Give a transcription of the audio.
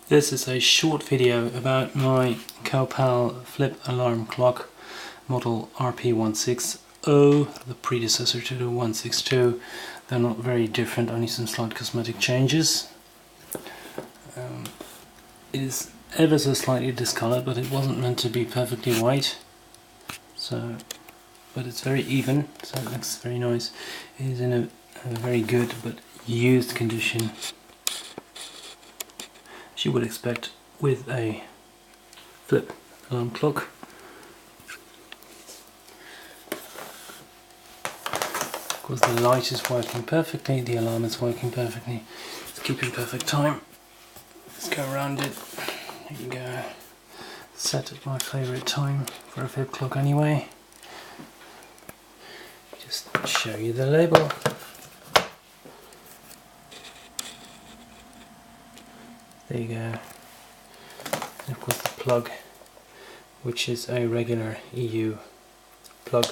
This is a short video about my Copal flip alarm clock model RP160, the predecessor to the 162. They're not very different, only some slight cosmetic changes. It is ever so slightly discolored, but it wasn't meant to be perfectly white. But it's very even, so it looks very nice. It is in a very good but used condition, as you would expect with a flip alarm clock. Of course, the light is working perfectly, the alarm is working perfectly, it's keeping perfect time. Let's go around it. There you go. Set at my favourite time for a flip clock anyway. Just show you the label. There you go. And of course the plug, which is a regular EU plug.